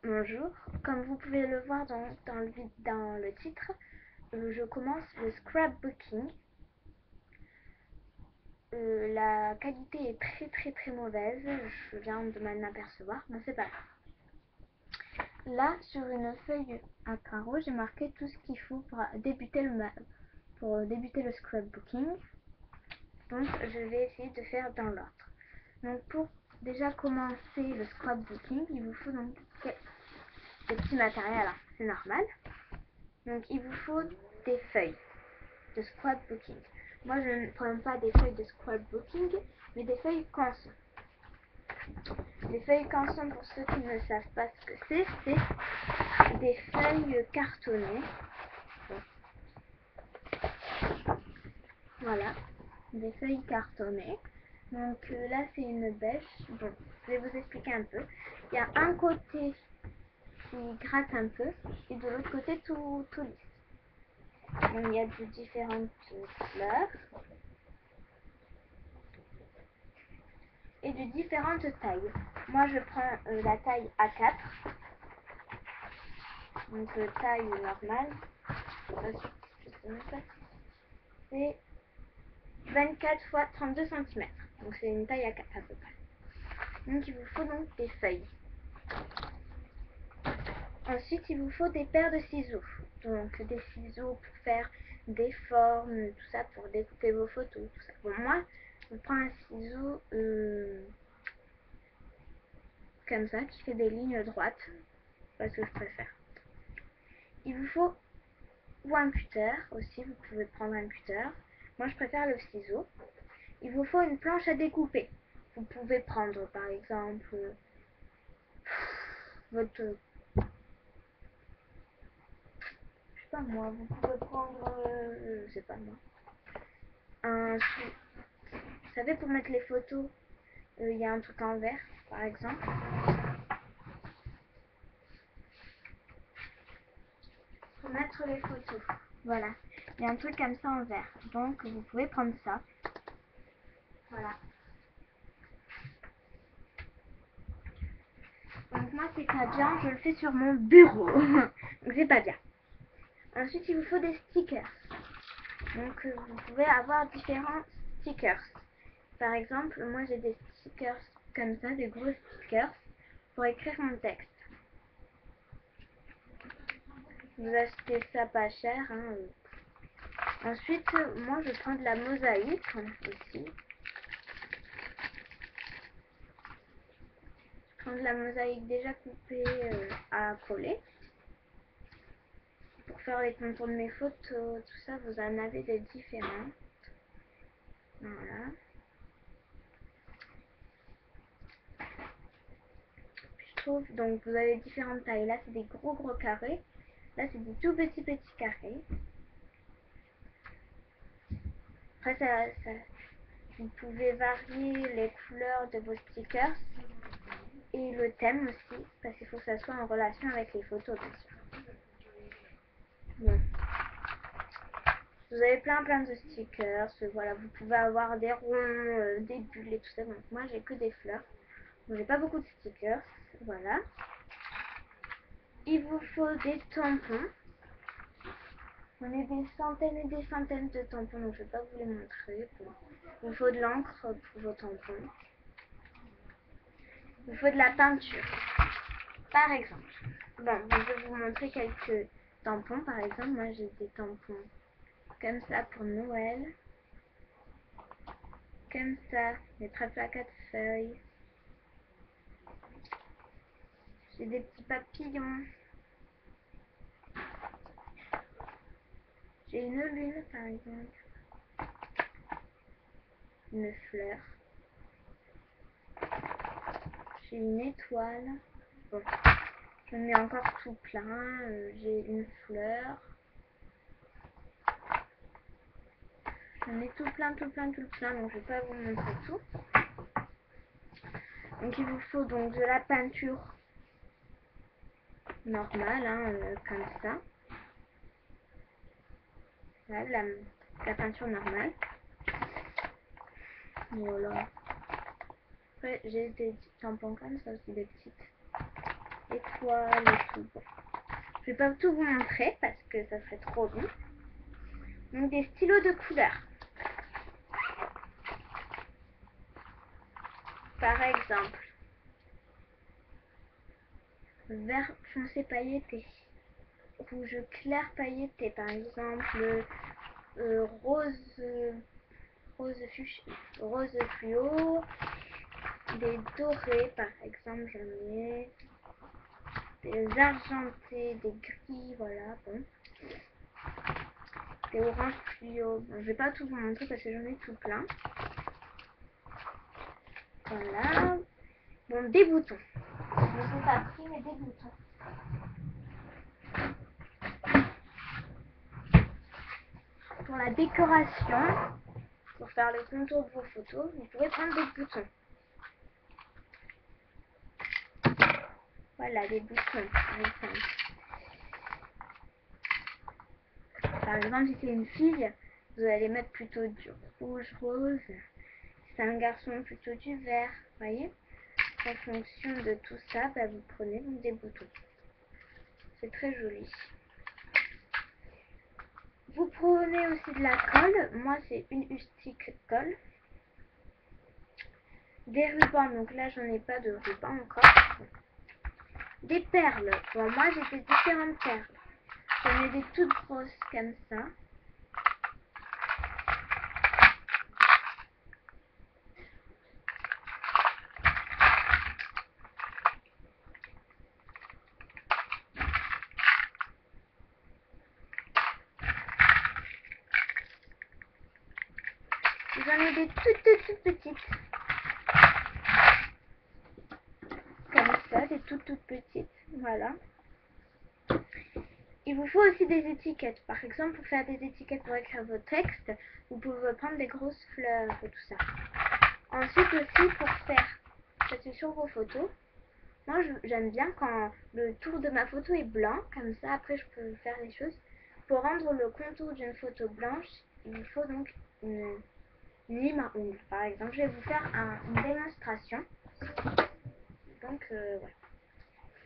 Bonjour, comme vous pouvez le voir dans le titre, je commence le scrapbooking. La qualité est très mauvaise, je viens de m'en apercevoir, mais c'est pas grave. Là, sur une feuille à carreaux, j'ai marqué tout ce qu'il faut pour débuter le scrapbooking. Donc, je vais essayer de faire dans l'ordre. Donc, pour déjà commencer le scrapbooking, il vous faut donc des petits matériels, alors c'est normal. Donc il vous faut des feuilles de scrapbooking. Moi je ne prends pas des feuilles de scrapbooking, mais des feuilles canson. Les feuilles canson, pour ceux qui ne savent pas ce que c'est des feuilles cartonnées. Voilà, des feuilles cartonnées. Donc là c'est une bêche. Bon, je vais vous expliquer un peu. Il y a un côté qui gratte un peu et de l'autre côté tout lisse. Il y a de différentes couleurs et de différentes tailles. Moi je prends la taille A4, donc taille normale, c'est 24 x 32 cm, donc c'est une taille A4 à peu près. Donc il vous faut donc des feuilles. Ensuite il vous faut des paires de ciseaux, donc des ciseaux pour faire des formes, tout ça, pour découper vos photos, tout ça. Bon, moi je prends un ciseau comme ça qui fait des lignes droites, parce que je préfère. Il vous faut ou un cutter aussi, vous pouvez prendre un cutter. Moi je préfère le ciseau. Il vous faut une planche à découper. Vous pouvez prendre par exemple votre, je sais pas moi, vous pouvez prendre, je sais pas moi, vous savez, pour mettre les photos, il y a un truc en verre par exemple. Pour mettre les photos, voilà, il y a un truc comme ça en verre, donc vous pouvez prendre ça. Voilà. Donc moi c'est pas bien, je le fais sur mon bureau. Donc c'est pas bien. Ensuite il vous faut des stickers. Donc vous pouvez avoir différents stickers. Par exemple, moi j'ai des stickers comme ça, des gros stickers pour écrire mon texte. Vous achetez ça pas cher. Ensuite, moi je prends de la mosaïque aussi. Je prends de la mosaïque déjà coupée à coller. Pour faire les contours de mes photos, tout ça, vous en avez des différents. Voilà. Je trouve, donc vous avez différentes tailles. Là, c'est des gros carrés. Là, c'est des tout petits carrés. Après, vous pouvez varier les couleurs de vos stickers et le thème aussi, parce qu'il faut que ça soit en relation avec les photos, bien sûr. Bon. Vous avez plein de stickers. Voilà, vous pouvez avoir des ronds, des bulles et tout ça. Donc moi, j'ai que des fleurs. Donc j'ai pas beaucoup de stickers. Voilà. Il vous faut des tampons. On est des centaines et des centaines de tampons, donc je vais pas vous les montrer. Bon. Il vous faut de l'encre pour vos tampons. Il vous faut de la peinture. Par exemple, bon, je vais vous montrer quelques tampons. Par exemple, moi j'ai des tampons comme ça pour Noël. Comme ça, des trapes à 4 feuilles. J'ai des petits papillons. J'ai une lune, par exemple. Une fleur. J'ai une étoile. Bon, j'en ai encore tout plein. J'ai une fleur. J'en ai tout plein, donc je vais pas vous montrer tout. Donc il vous faut donc de la peinture normale, comme ça. Voilà, la peinture normale. Voilà. Après j'ai des tampons comme ça aussi, des petites. étoiles et tout. Bon. Je vais pas tout vous montrer parce que ça serait trop long. Donc des stylos de couleur. Par exemple, vert foncé pailleté, rouge clair pailleté, par exemple, rose, rose fluo, des dorés, par exemple, j'en ai, des argentés, des gris, voilà, bon. Des oranges fluo. Bon, je vais pas tout vous montrer parce que j'en ai tout plein. Voilà. Bon, des boutons. Je ne sais pas pris, mais des boutons. Pour la décoration, pour faire le contour de vos photos, vous pouvez prendre des boutons. Voilà, des boutons. Par exemple, si c'est une fille, vous allez mettre plutôt du rouge, rose. Si c'est un garçon, plutôt du vert. Voyez? En fonction de tout ça, bah, vous prenez donc des boutons. C'est très joli. Vous prenez aussi de la colle. Moi, c'est une Ustic colle. Des rubans. Donc là, j'en ai pas de ruban encore. Des perles. Bon, moi, j'ai des différentes perles. J'en ai des toutes grosses comme ça. J'en ai des toutes petites. Comme ça, des toutes petites. Voilà. Il vous faut aussi des étiquettes. Par exemple, pour faire des étiquettes pour écrire vos textes, vous pouvez prendre des grosses fleurs et tout ça. Ensuite aussi, pour faire, ça c'est sur vos photos. Moi, j'aime bien quand le tour de ma photo est blanc. Comme ça, après, je peux faire les choses. Pour rendre le contour d'une photo blanche, il vous faut donc une lime à ongles. Par exemple, je vais vous faire une démonstration. Donc, voilà.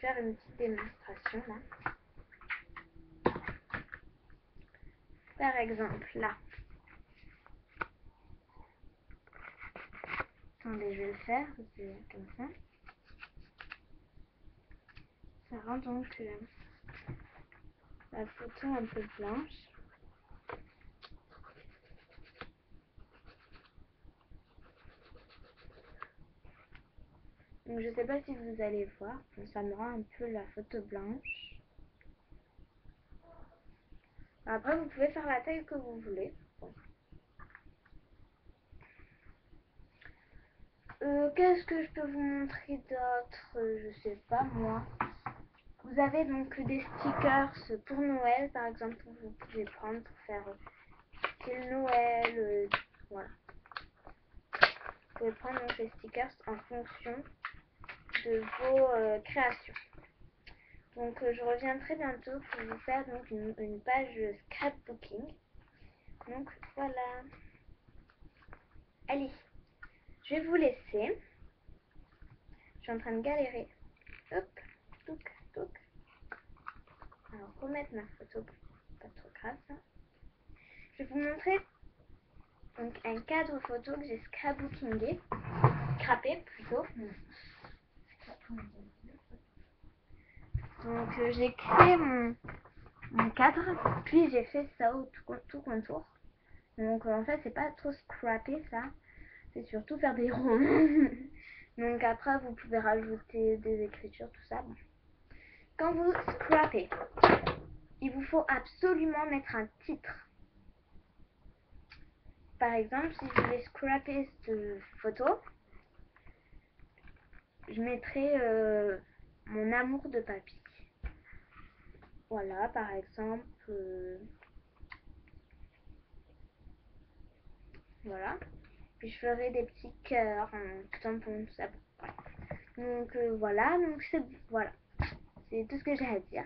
Je vais faire une petite démonstration là. Par exemple, là. Attendez, je vais le faire, comme ça. Ça rend donc la photo un peu blanche. Donc je sais pas si vous allez voir, bon, ça me rend un peu la photo blanche. Après vous pouvez faire la taille que vous voulez. Bon. Qu'est-ce que je peux vous montrer d'autre? Je sais pas moi. Vous avez donc des stickers pour Noël par exemple, vous pouvez prendre pour faire style Noël, voilà. Vous pouvez prendre donc ces stickers en fonction de vos créations. Donc je reviens très bientôt pour vous faire donc une page scrapbooking. Donc voilà. Allez, je vais vous laisser. Je suis en train de galérer. Hop, touc, touc. Alors remettre ma photo, pas trop grave ça. Je vais vous montrer donc un cadre photo que j'ai scrapbookingé, scrappé plutôt. Donc j'ai créé mon cadre, puis j'ai fait ça au tout contour. Donc en fait c'est pas trop scrappé ça, c'est surtout faire des ronds. Donc après vous pouvez rajouter des écritures, tout ça. Bon. Quand vous scrappez, il vous faut absolument mettre un titre. Par exemple, si je voulais scraper cette photo, je mettrais mon amour de papy. Voilà, par exemple. Voilà. Puis je ferai des petits cœurs, tampons, tout ça. Ouais. Donc voilà, donc c'est voilà. C'est tout ce que j'ai à dire.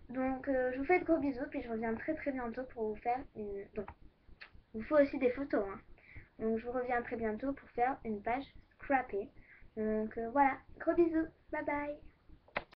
Donc je vous fais de gros bisous, puis je reviens très bientôt pour vous faire une... Donc, il vous faut aussi des photos, hein. Donc je vous reviens très bientôt pour faire une page scrappée. Donc voilà, gros bisous, bye bye.